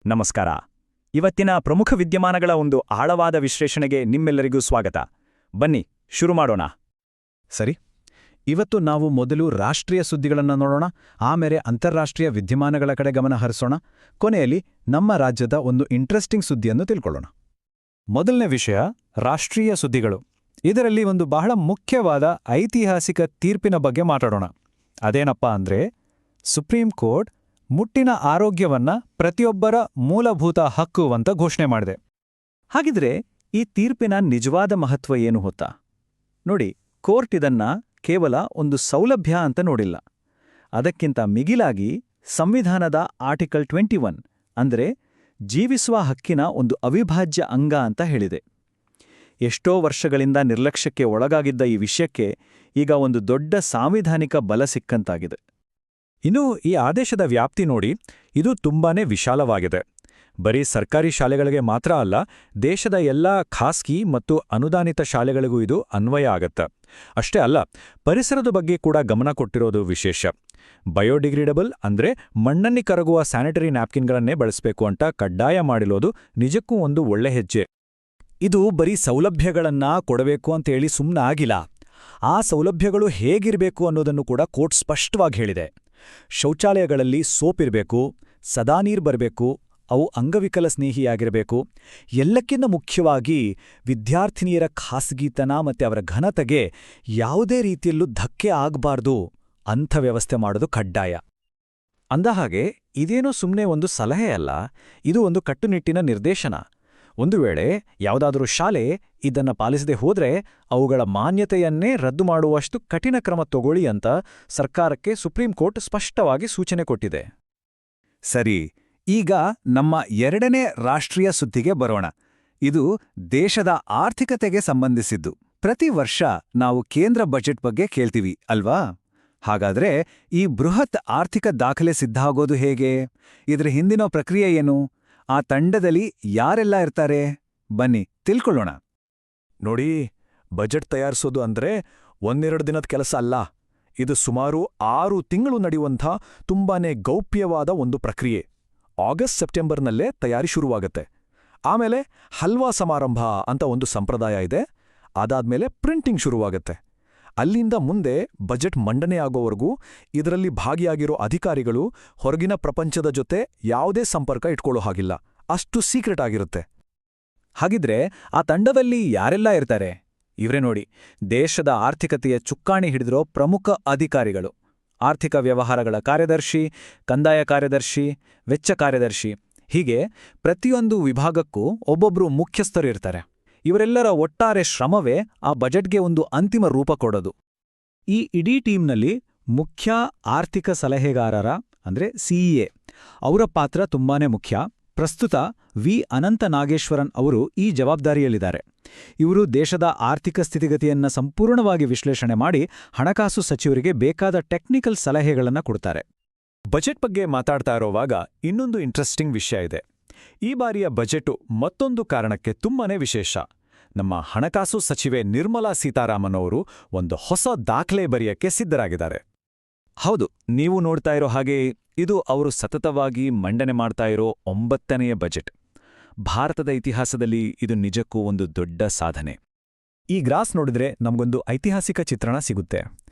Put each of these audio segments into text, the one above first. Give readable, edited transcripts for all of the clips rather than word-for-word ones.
ನಮಸ್ಕಾರ. ಇವತ್ತಿನ ಪ್ರಮುಖ ವಿದ್ಯಮಾನಗಳ ಒಂದು ಆಳವಾದ ವಿಶ್ಲೇಷಣೆಗೆ ನಿಮ್ಮೆಲ್ಲರಿಗೂ ಸ್ವಾಗತ. ಬನ್ನಿ ಶುರು ಮಾಡೋಣ. ಸರಿ, ಇವತ್ತು ನಾವು ಮೊದಲು ರಾಷ್ಟ್ರೀಯ ಸುದ್ದಿಗಳನ್ನು ನೋಡೋಣ, ಆಮೇಲೆ ಅಂತಾರಾಷ್ಟ್ರೀಯ ವಿದ್ಯಮಾನಗಳ ಕಡೆ ಗಮನ ಹರಿಸೋಣ, ಕೊನೆಯಲ್ಲಿ ನಮ್ಮ ರಾಜ್ಯದ ಒಂದು ಇಂಟ್ರೆಸ್ಟಿಂಗ್ ಸುದ್ದಿಯನ್ನು ತಿಳ್ಕೊಳ್ಳೋಣ. ಮೊದಲನೇ ವಿಷಯ ರಾಷ್ಟ್ರೀಯ ಸುದ್ದಿಗಳು. ಇದರಲ್ಲಿ ಒಂದು ಬಹಳ ಮುಖ್ಯವಾದ ಐತಿಹಾಸಿಕ ತೀರ್ಪಿನ ಬಗ್ಗೆ ಮಾತಾಡೋಣ. ಅದೇನಪ್ಪ ಅಂದ್ರೆ, ಸುಪ್ರೀಂ ಕೋರ್ಟ್ ಮುಟ್ಟಿನ ಆರೋಗ್ಯವನ್ನ ಪ್ರತಿಯೊಬ್ಬರ ಮೂಲಭೂತ ಹಕ್ಕು ಅಂತ ಘೋಷಣೆ ಮಾಡಿದೆ. ಹಾಗಿದ್ರೆ ಈ ತೀರ್ಪಿನ ನಿಜವಾದ ಮಹತ್ವ ಏನು ಹೊತ್ತಾ? ನೋಡಿ, ಕೋರ್ಟ್ ಇದನ್ನ ಕೇವಲ ಒಂದು ಸೌಲಭ್ಯ ಅಂತ ನೋಡಿಲ್ಲ. ಅದಕ್ಕಿಂತ ಮಿಗಿಲಾಗಿ ಸಂವಿಧಾನದ ಆರ್ಟಿಕಲ್ 21 ಅಂದ್ರೆ ಜೀವಿಸುವ ಹಕ್ಕಿನ ಒಂದು ಅವಿಭಾಜ್ಯ ಅಂಗ ಅಂತ ಹೇಳಿದೆ. ಎಷ್ಟೋ ವರ್ಷಗಳಿಂದ ನಿರ್ಲಕ್ಷ್ಯಕ್ಕೆ ಒಳಗಾಗಿದ್ದ ಈ ವಿಷಯಕ್ಕೆ ಈಗ ಒಂದು ದೊಡ್ಡ ಸಾಂವಿಧಾನಿಕ ಬಲ ಸಿಕ್ಕಂತಾಗಿದೆ. ಇನ್ನು ಈ ಆದೇಶದ ವ್ಯಾಪ್ತಿ ನೋಡಿ, ಇದು ತುಂಬಾನೇ ವಿಶಾಲವಾಗಿದೆ. ಬರೀ ಸರ್ಕಾರಿ ಶಾಲೆಗಳಿಗೆ ಮಾತ್ರ ಅಲ್ಲ, ದೇಶದ ಎಲ್ಲಾ ಖಾಸಗಿ ಮತ್ತು ಅನುದಾನಿತ ಶಾಲೆಗಳಿಗೂ ಇದು ಅನ್ವಯ ಆಗತ್ತೆ. ಅಷ್ಟೇ ಅಲ್ಲ, ಪರಿಸರದ ಬಗ್ಗೆ ಕೂಡ ಗಮನ ಕೊಟ್ಟಿರೋದು ವಿಶೇಷ. ಬಯೋಡಿಗ್ರೇಡಬಲ್ ಅಂದ್ರೆ ಮಣ್ಣಲ್ಲಿ ಕರಗುವ ಸ್ಯಾನಿಟರಿ ನ್ಯಾಪ್ಕಿನ್ಗಳನ್ನೇ ಬಳಸಬೇಕು ಅಂತ ಕಡ್ಡಾಯ ಮಾಡಿರೋದು ನಿಜಕ್ಕೂ ಒಂದು ಒಳ್ಳೆ ಹೆಜ್ಜೆ. ಇದು ಬರೀ ಸೌಲಭ್ಯಗಳನ್ನ ಕೊಡಬೇಕು ಅಂತೇಳಿ ಸುಮ್ಮನೆ ಆಗಿಲ್ಲ. ಆ ಸೌಲಭ್ಯಗಳು ಹೇಗಿರಬೇಕು ಅನ್ನೋದನ್ನು ಕೂಡ ಕೋರ್ಟ್ ಸ್ಪಷ್ಟವಾಗಿ ಹೇಳಿದೆ. ಶೌಚಾಲಯಗಳಲ್ಲಿ ಸೋಪ್ ಇರಬೇಕು, ಸದಾ ನೀರು ಬರಬೇಕು, ಅವು ಅಂಗವಿಕಲ ಸ್ನೇಹಿಯಾಗಿರಬೇಕು. ಎಲ್ಲಕ್ಕಿಂತ ಮುಖ್ಯವಾಗಿ ವಿದ್ಯಾರ್ಥಿನಿಯರ ಖಾಸಗಿತನ ಮತ್ತು ಅವರ ಘನತೆಗೆ ಯಾವುದೇ ರೀತಿಯಲ್ಲೂ ಧಕ್ಕೆ ಆಗಬಾರ್ದು ಅಂಥ ವ್ಯವಸ್ಥೆ ಮಾಡೋದು ಕಡ್ಡಾಯ. ಅಂದಹಾಗೆ ಇದೇನೋ ಸುಮ್ಮನೆ ಒಂದು ಸಲಹೆ ಅಲ್ಲ, ಇದು ಒಂದು ಕಟ್ಟುನಿಟ್ಟಿನ ನಿರ್ದೇಶನ. ಒಂದು ವೇಳೆ ಯಾವುದಾದರೂ ಶಾಲೆ ಇದನ್ನ ಪಾಲಿಸದೆ ಹೋದ್ರೆ ಅವುಗಳ ಮಾನ್ಯತೆಯನ್ನೇ ರದ್ದು ಮಾಡುವಷ್ಟು ಕಠಿಣ ಕ್ರಮ ತಗೊಳ್ಳಿ ಅಂತ ಸರ್ಕಾರಕ್ಕೆ ಸುಪ್ರೀಂ ಕೋರ್ಟ್ ಸ್ಪಷ್ಟವಾಗಿ ಸೂಚನೆ ಕೊಟ್ಟಿದೆ. ಸರಿ, ಈಗ ನಮ್ಮ ಎರಡನೇ ರಾಷ್ಟ್ರೀಯ ಸುದ್ದಿಗೆ ಬರೋಣ. ಇದು ದೇಶದ ಆರ್ಥಿಕತೆಗೆ ಸಂಬಂಧಿಸಿದ್ದು. ಪ್ರತಿ ವರ್ಷ ನಾವು ಕೇಂದ್ರ ಬಜೆಟ್ ಬಗ್ಗೆ ಕೇಳ್ತೀವಿ ಅಲ್ವಾ? ಹಾಗಾದ್ರೆ ಈ ಬೃಹತ್ ಆರ್ಥಿಕ ದಾಖಲೆ ಸಿದ್ಧ ಆಗೋದು ಹೇಗೆ? ಇದರ ಹಿಂದಿನ ಪ್ರಕ್ರಿಯೆ ಏನು? ಆ ತಂಡದಲ್ಲಿ ಯಾರೆಲ್ಲ ಇರ್ತಾರೆ? ಬನ್ನಿ ತಿಳ್ಕೊಳ್ಳೋಣ. ನೋಡಿ, ಬಜೆಟ್ ತಯಾರಿಸೋದು ಅಂದ್ರೆ ಒಂದೆರಡು ದಿನದ ಕೆಲಸ ಅಲ್ಲ. ಇದು ಸುಮಾರು 6 ತಿಂಗಳು ನಡೆಯುವಂಥ ತುಂಬಾನೇ ಗೌಪ್ಯವಾದ ಒಂದು ಪ್ರಕ್ರಿಯೆ. ಆಗಸ್ಟ್ ಸೆಪ್ಟೆಂಬರ್ನಲ್ಲೇ ತಯಾರಿ ಶುರುವಾಗತ್ತೆ. ಆಮೇಲೆ ಹಲ್ವಾ ಸಮಾರಂಭ ಅಂತ ಒಂದು ಸಂಪ್ರದಾಯ ಇದೆ. ಅದಾದ್ಮೇಲೆ ಪ್ರಿಂಟಿಂಗ್ ಶುರುವಾಗತ್ತೆ. ಅಲ್ಲಿಂದ ಮುಂದೆ ಬಜೆಟ್ ಮಂಡನೆ ಆಗೋವರೆಗೂ ಇದರಲ್ಲಿ ಭಾಗಿಯಾಗಿರೋ ಅಧಿಕಾರಿಗಳು ಹೊರಗಿನ ಪ್ರಪಂಚದ ಜೊತೆ ಯಾವುದೇ ಸಂಪರ್ಕ ಇಟ್ಕೊಳ್ಳೋ ಹಾಗಿಲ್ಲ. ಅಷ್ಟು ಸೀಕ್ರೆಟ್ ಆಗಿರುತ್ತೆ. ಹಾಗಿದ್ರೆ ಆ ತಂಡದಲ್ಲಿ ಯಾರೆಲ್ಲ ಇರ್ತಾರೆ? ಇವ್ರೇ ನೋಡಿ, ದೇಶದ ಆರ್ಥಿಕತೆಯ ಚುಕ್ಕಾಣಿ ಹಿಡಿದಿರೋ ಪ್ರಮುಖ ಅಧಿಕಾರಿಗಳು. ಆರ್ಥಿಕ ವ್ಯವಹಾರಗಳ ಕಾರ್ಯದರ್ಶಿ, ಕಂದಾಯ ಕಾರ್ಯದರ್ಶಿ, ವೆಚ್ಚ ಕಾರ್ಯದರ್ಶಿ, ಹೀಗೆ ಪ್ರತಿಯೊಂದು ವಿಭಾಗಕ್ಕೂ ಒಬ್ಬೊಬ್ರು ಮುಖ್ಯಸ್ಥರು ಇರ್ತಾರೆ. ಇವರೆಲ್ಲರ ಒಟ್ಟಾರೆ ಶ್ರಮವೇ ಆ ಬಜೆಟ್ಗೆ ಒಂದು ಅಂತಿಮ ರೂಪ ಕೊಡೋದು. ಈ ಇಡೀ ಟೀಮ್ನಲ್ಲಿ ಮುಖ್ಯ ಆರ್ಥಿಕ ಸಲಹೆಗಾರರ ಅಂದ್ರೆ ಸಿಇಎ ಅವರ ಪಾತ್ರ ತುಂಬಾನೇ ಮುಖ್ಯ. ಪ್ರಸ್ತುತ ಅನಂತ ನಾಗೇಶ್ವರನ್ ಅವರು ಈ ಜವಾಬ್ದಾರಿಯಲ್ಲಿದ್ದಾರೆ. ಇವರು ದೇಶದ ಆರ್ಥಿಕ ಸ್ಥಿತಿಗತಿಯನ್ನ ಸಂಪೂರ್ಣವಾಗಿ ವಿಶ್ಲೇಷಣೆ ಮಾಡಿ ಹಣಕಾಸು ಸಚಿವರಿಗೆ ಬೇಕಾದ ಟೆಕ್ನಿಕಲ್ ಸಲಹೆಗಳನ್ನು ಕೊಡ್ತಾರೆ. ಬಜೆಟ್ ಬಗ್ಗೆ ಮಾತಾಡ್ತಾ ಇರೋವಾಗ ಇನ್ನೊಂದು ಇಂಟ್ರೆಸ್ಟಿಂಗ್ ವಿಷಯ ಇದೆ. ಈ ಬಾರಿಯ ಬಜೆಟು ಮತ್ತೊಂದು ಕಾರಣಕ್ಕೆ ತುಂಬಾನೇ ವಿಶೇಷ. ನಮ್ಮ ಹಣಕಾಸು ಸಚಿವೆ ನಿರ್ಮಲಾ ಸೀತಾರಾಮನ್ ಅವರು ಒಂದು ಹೊಸ ದಾಖಲೆ ಬರೆಯಕ್ಕೆ ಸಿದ್ಧರಾಗಿದ್ದಾರೆ. ಹೌದು, ನೀವು ನೋಡ್ತಾ ಇರೋ ಹಾಗೆ ಇದು ಅವರು ಸತತವಾಗಿ ಮಂಡನೆ ಮಾಡ್ತಾ ಇರೋ 9ನೇ ಬಜೆಟ್. ಭಾರತದ ಇತಿಹಾಸದಲ್ಲಿ ಇದು ನಿಜಕ್ಕೂ ಒಂದು ದೊಡ್ಡ ಸಾಧನೆ. ಈ ಗ್ರಾಫ್ ನೋಡಿದ್ರೆ ನಮಗೊಂದು ಐತಿಹಾಸಿಕ ಚಿತ್ರಣ ಸಿಗುತ್ತೆ.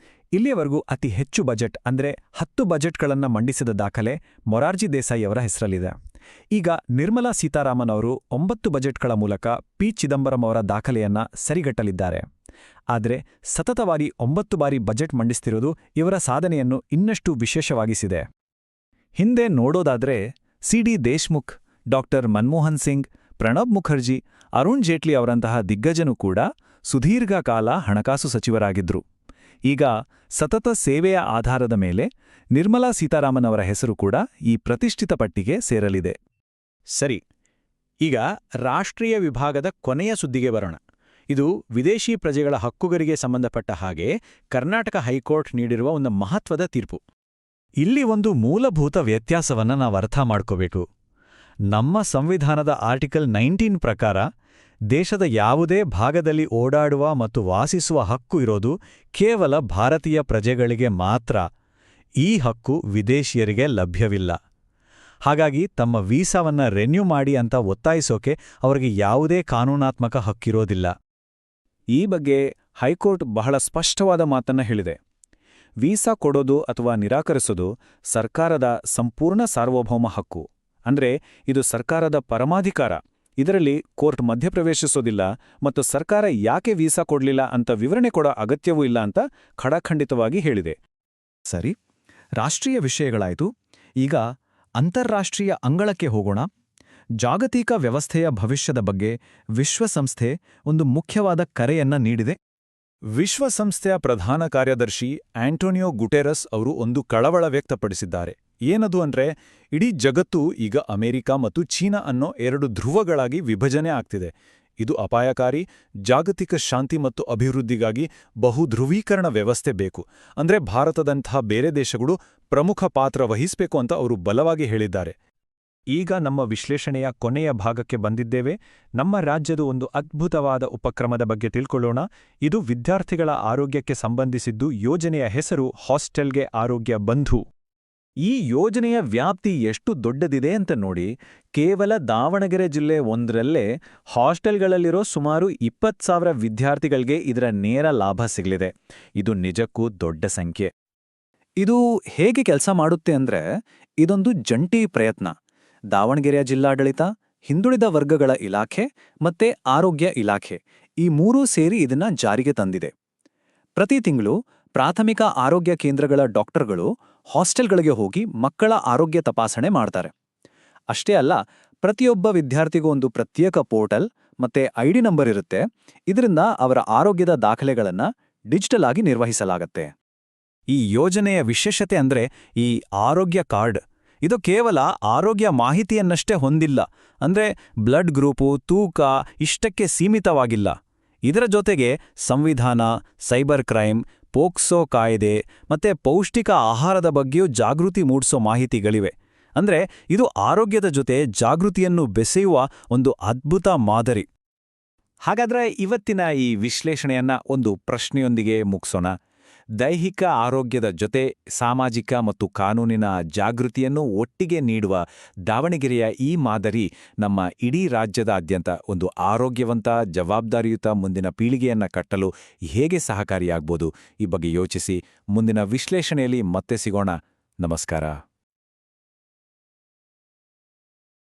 ಇಲ್ಲಿಯವರೆಗೂ ಅತಿ ಹೆಚ್ಚು ಬಜೆಟ್ ಅಂದ್ರೆ 10 ಬಜೆಟ್ಗಳನ್ನ ಮಂಡಿಸಿದ ದಾಖಲೆ ಮೊರಾರ್ಜಿ ದೇಸಾಯಿ ಅವರ ಹೆಸರಲ್ಲಿದೆ. ಈಗ ನಿರ್ಮಲಾ ಸೀತಾರಾಮನ್ ಅವರು 9 ಬಜೆಟ್ಗಳ ಮೂಲಕ ಪಿ ಚಿದಂಬರಂ ಅವರ ದಾಖಲೆಯನ್ನ ಸರಿಗಟ್ಟಲಿದ್ದಾರೆ. ಆದರೆ ಸತತವಾಗಿ 9 ಬಾರಿ ಬಜೆಟ್ ಮಂಡಿಸ್ತಿರೋದು ಇವರ ಸಾಧನೆಯನ್ನು ಇನ್ನಷ್ಟು ವಿಶೇಷವಾಗಿಸಿದೆ. ಹಿಂದೆ ನೋಡೋದಾದ್ರೆ ಸಿ.ಡಿ. ದೇಶ್ಮುಖ್, ಡಾಕ್ಟರ್ ಮನ್ಮೋಹನ್ ಸಿಂಗ್, ಪ್ರಣಬ್ ಮುಖರ್ಜಿ, ಅರುಣ್ ಜೇಟ್ಲಿ ಅವರಂತಹ ದಿಗ್ಗಜನೂ ಕೂಡ ಸುದೀರ್ಘ ಕಾಲ ಹಣಕಾಸು ಸಚಿವರಾಗಿದ್ರು. ಈಗ ಸತತ ಸೇವೆಯ ಆಧಾರದ ಮೇಲೆ ನಿರ್ಮಲಾ ಸೀತಾರಾಮನ್ ಅವರ ಹೆಸರು ಕೂಡ ಈ ಪ್ರತಿಷ್ಠಿತ ಪಟ್ಟಿಗೆ ಸೇರಲಿದೆ. ಸರಿ, ಈಗ ರಾಷ್ಟ್ರೀಯ ವಿಭಾಗದ ಕೊನೆಯ ಸುದ್ದಿಗೆ ಬರೋಣ. ಇದು ವಿದೇಶಿ ಪ್ರಜೆಗಳ ಹಕ್ಕುಗಳಿಗೆ ಸಂಬಂಧಪಟ್ಟ ಹಾಗೆ ಕರ್ನಾಟಕ ಹೈಕೋರ್ಟ್ ನೀಡಿರುವ ಒಂದು ಮಹತ್ವದ ತೀರ್ಪು. ಇಲ್ಲಿ ಒಂದು ಮೂಲಭೂತ ವ್ಯತ್ಯಾಸವನ್ನ ನಾವು ಅರ್ಥ ಮಾಡ್ಕೋಬೇಕು. ನಮ್ಮ ಸಂವಿಧಾನದ ಆರ್ಟಿಕಲ್ 19 ಪ್ರಕಾರ ದೇಶದ ಯಾವುದೇ ಭಾಗದಲ್ಲಿ ಓಡಾಡುವ ಮತ್ತು ವಾಸಿಸುವ ಹಕ್ಕು ಇರೋದು ಕೇವಲ ಭಾರತೀಯ ಪ್ರಜೆಗಳಿಗೆ ಮಾತ್ರ. ಈ ಹಕ್ಕು ವಿದೇಶಿಯರಿಗೆ ಲಭ್ಯವಿಲ್ಲ. ಹಾಗಾಗಿ ತಮ್ಮ ವೀಸಾವನ್ನ ರೆನ್ಯೂ ಮಾಡಿ ಅಂತ ಒತ್ತಾಯಿಸೋಕೆ ಅವರಿಗೆ ಯಾವುದೇ ಕಾನೂನಾತ್ಮಕ ಹಕ್ಕಿರೋದಿಲ್ಲ. ಈ ಬಗ್ಗೆ ಹೈಕೋರ್ಟ್ ಬಹಳ ಸ್ಪಷ್ಟವಾದ ಮಾತನ್ನ ಹೇಳಿದೆ. ವೀಸಾ ಕೊಡೋದು ಅಥವಾ ನಿರಾಕರಿಸೋದು ಸರ್ಕಾರದ ಸಂಪೂರ್ಣ ಸಾರ್ವಭೌಮ ಹಕ್ಕು. ಅಂದ್ರೆ ಇದು ಸರ್ಕಾರದ ಪರಮಾಧಿಕಾರ. ಇದರಲ್ಲಿ ಕೋರ್ಟ್ ಮಧ್ಯಪ್ರವೇಶಿಸೋದಿಲ್ಲ ಮತ್ತು ಸರ್ಕಾರ ಯಾಕೆ ವೀಸಾ ಕೊಡ್ಲಿಲ್ಲ ಅಂತ ವಿವರಣೆ ಕೊಡೋ ಅಗತ್ಯವೂ ಇಲ್ಲ ಅಂತ ಖಡಾಖಂಡಿತವಾಗಿ ಹೇಳಿದೆ. ಸರಿ, ರಾಷ್ಟ್ರೀಯ ವಿಷಯಗಳಾಯಿತು. ಈಗ ಅಂತಾರಾಷ್ಟ್ರೀಯ ಅಂಗಳಕ್ಕೆ ಹೋಗೋಣ. ಜಾಗತಿಕ ವ್ಯವಸ್ಥೆಯ ಭವಿಷ್ಯದ ಬಗ್ಗೆ ವಿಶ್ವಸಂಸ್ಥೆ ಒಂದು ಮುಖ್ಯವಾದ ಕರೆಯನ್ನ ನೀಡಿದೆ. ವಿಶ್ವಸಂಸ್ಥೆಯ ಪ್ರಧಾನ ಕಾರ್ಯದರ್ಶಿ ಆಂಟೋನಿಯೋ ಗುಟೆರಸ್ ಅವರು ಒಂದು ಕಳವಳ ವ್ಯಕ್ತಪಡಿಸಿದ್ದಾರೆ. ಏನದು ಅಂದ್ರೆ, ಇಡೀ ಜಗತ್ತು ಈಗ ಅಮೆರಿಕ ಮತ್ತು ಚೀನಾ ಅನ್ನೋ 2 ಧ್ರುವಗಳಾಗಿ ವಿಭಜನೆ ಆಗ್ತಿದೆ. ಇದು ಅಪಾಯಕಾರಿ. ಜಾಗತಿಕ ಶಾಂತಿ ಮತ್ತು ಅಭಿವೃದ್ಧಿಗಾಗಿ ಬಹುಧ್ರುವೀಕರಣ ವ್ಯವಸ್ಥೆ ಬೇಕು. ಅಂದ್ರೆ ಭಾರತದಂತಹ ಬೇರೆ ದೇಶಗಳು ಪ್ರಮುಖ ಪಾತ್ರ ವಹಿಸಬೇಕು ಅಂತ ಅವರು ಬಲವಾಗಿ ಹೇಳಿದ್ದಾರೆ. ಈಗ ನಮ್ಮ ವಿಶ್ಲೇಷಣೆಯ ಕೊನೆಯ ಭಾಗಕ್ಕೆ ಬಂದಿದ್ದೇವೆ. ನಮ್ಮ ರಾಜ್ಯದ ಒಂದು ಅದ್ಭುತವಾದ ಉಪಕ್ರಮದ ಬಗ್ಗೆ ತಿಳ್ಕೊಳ್ಳೋಣ. ಇದು ವಿದ್ಯಾರ್ಥಿಗಳ ಆರೋಗ್ಯಕ್ಕೆ ಸಂಬಂಧಿಸಿದ್ದು. ಯೋಜನೆಯ ಹೆಸರು ಹಾಸ್ಟೆಲ್ಗೆ ಆರೋಗ್ಯ ಬಂಧು. ಈ ಯೋಜನೆಯ ವ್ಯಾಪ್ತಿ ಎಷ್ಟು ದೊಡ್ಡದಿದೆ ಅಂತ ನೋಡಿ. ಕೇವಲ ದಾವಣಗೆರೆ ಜಿಲ್ಲೆ ಒಂದರಲ್ಲೇ ಹಾಸ್ಟೆಲ್ಗಳಲ್ಲಿರೋ ಸುಮಾರು 20,000 ವಿದ್ಯಾರ್ಥಿಗಳಿಗೆ ಇದರ ನೇರ ಲಾಭ ಸಿಗಲಿದೆ. ಇದು ನಿಜಕ್ಕೂ ದೊಡ್ಡ ಸಂಖ್ಯೆ. ಇದು ಹೇಗೆ ಕೆಲಸ ಮಾಡುತ್ತೆ ಅಂದ್ರೆ, ಇದೊಂದು ಜಂಟಿ ಪ್ರಯತ್ನ. ದಾವಣಗೆರೆಯ ಜಿಲ್ಲಾಡಳಿತ, ಹಿಂದುಳಿದ ವರ್ಗಗಳ ಇಲಾಖೆ ಮತ್ತೆ ಆರೋಗ್ಯ ಇಲಾಖೆ ಈ 3 ಸೇರಿ ಇದನ್ನ ಜಾರಿಗೆ ತಂದಿದೆ. ಪ್ರತಿ ತಿಂಗಳು ಪ್ರಾಥಮಿಕ ಆರೋಗ್ಯ ಕೇಂದ್ರಗಳ ಡಾಕ್ಟರ್ಗಳು ಹಾಸ್ಟೆಲ್ಗಳಿಗೆ ಹೋಗಿ ಮಕ್ಕಳ ಆರೋಗ್ಯ ತಪಾಸಣೆ ಮಾಡ್ತಾರೆ. ಅಷ್ಟೇ ಅಲ್ಲ, ಪ್ರತಿಯೊಬ್ಬ ವಿದ್ಯಾರ್ಥಿಗೂ ಒಂದು ಪ್ರತ್ಯೇಕ ಪೋರ್ಟಲ್ ಮತ್ತೆ ಐಡಿ ನಂಬರ್ ಇರುತ್ತೆ. ಇದರಿಂದ ಅವರ ಆರೋಗ್ಯದ ದಾಖಲೆಗಳನ್ನ ಡಿಜಿಟಲ್ ಆಗಿ ನಿರ್ವಹಿಸಲಾಗತ್ತೆ. ಈ ಯೋಜನೆಯ ವಿಶೇಷತೆ ಅಂದ್ರೆ ಈ ಆರೋಗ್ಯ ಕಾರ್ಡ್. ಇದು ಕೇವಲ ಆರೋಗ್ಯ ಮಾಹಿತಿಯನ್ನಷ್ಟೇ ಹೊಂದಿಲ್ಲ. ಅಂದ್ರೆ ಬ್ಲಡ್ ಗ್ರೂಪು, ತೂಕ ಇಷ್ಟಕ್ಕೆ ಸೀಮಿತವಾಗಿಲ್ಲ. ಇದರ ಜೊತೆಗೆ ಸಂವಿಧಾನ, ಸೈಬರ್ ಕ್ರೈಮ್, ಪೋಕ್ಸೋ ಕಾಯ್ದೆ ಮತ್ತೆ ಪೌಷ್ಟಿಕ ಆಹಾರದ ಬಗ್ಗೆಯೂ ಜಾಗೃತಿ ಮೂಡಿಸೋ ಮಾಹಿತಿಗಳಿವೆ. ಅಂದ್ರೆ ಇದು ಆರೋಗ್ಯದ ಜೊತೆ ಜಾಗೃತಿಯನ್ನು ಬೆಸೆಯುವ ಒಂದು ಅದ್ಭುತ ಮಾದರಿ. ಹಾಗಾದ್ರೆ ಇವತ್ತಿನ ಈ ವಿಶ್ಲೇಷಣೆಯನ್ನ ಒಂದು ಪ್ರಶ್ನೆಯೊಂದಿಗೆ ಮುಗಿಸೋಣ. ದೈಹಿಕ ಆರೋಗ್ಯದ ಜೊತೆ ಸಾಮಾಜಿಕ ಮತ್ತು ಕಾನೂನಿನ ಜಾಗೃತಿಯನ್ನು ಒಟ್ಟಿಗೆ ನೀಡುವ ದಾವಣಗೆರೆಯ ಈ ಮಾದರಿ ನಮ್ಮ ಇಡೀ ರಾಜ್ಯದಾದ್ಯಂತ ಒಂದು ಆರೋಗ್ಯವಂತ, ಜವಾಬ್ದಾರಿಯುತ ಮುಂದಿನ ಪೀಳಿಗೆಯನ್ನ ಕಟ್ಟಲು ಹೇಗೆ ಸಹಕಾರಿಯಾಗ್ಬೋದು ಈ ಬಗ್ಗೆ ಯೋಚಿಸಿ ಮುಂದಿನ ವಿಶ್ಲೇಷಣೆಯಲ್ಲಿ ಮತ್ತೆ ಸಿಗೋಣ. ನಮಸ್ಕಾರ.